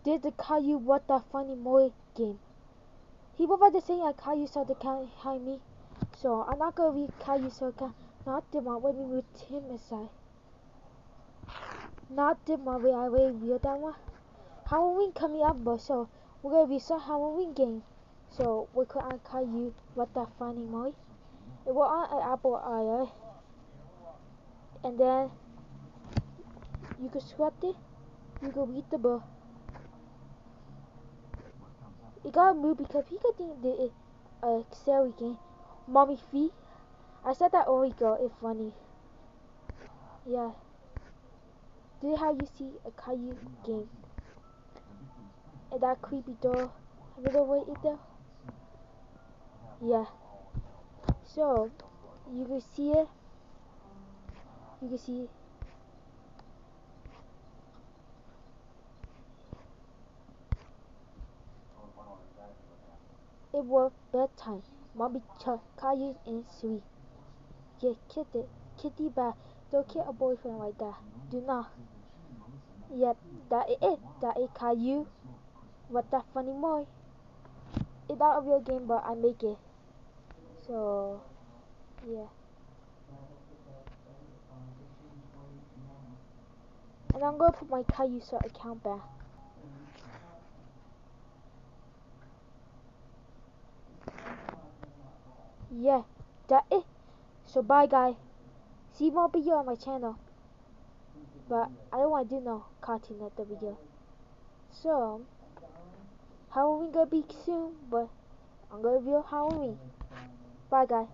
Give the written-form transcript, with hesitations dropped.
There's the Caillou What the Funny More game. He was about to say Caillou saw the cat behind me. So I'm not gonna read Caillou saw the cat. Not the one when we moved him aside. Not the one where I already read that one. Halloween coming up, but so we're gonna be some Halloween game. So we could on Caillou What the Funny More. It was on an Apple iOS. And then you can sweat it. You can read the book. It got moved because people think that it's a scary game. Mommy feet. I said that only girl. It's funny. Yeah. This is how you see a Caillou game. And that creepy door. Have you ever waited there? Yeah. So you can see it. You can see it was bedtime. Mommy took Caillou and sweet. Yeah, kitty bad. Don't kill a boyfriend like that. Do not. Yep, that is it. That is Caillou. What that funny more? It's not a real game, but I make it. So, yeah. And I'm gonna put my Caillou account back. Yeah, that it. So bye guys. See more video on my channel. But I don't want to do no cartoon at the video. So, Halloween gonna be soon, but I'm gonna review Halloween. Bye guys.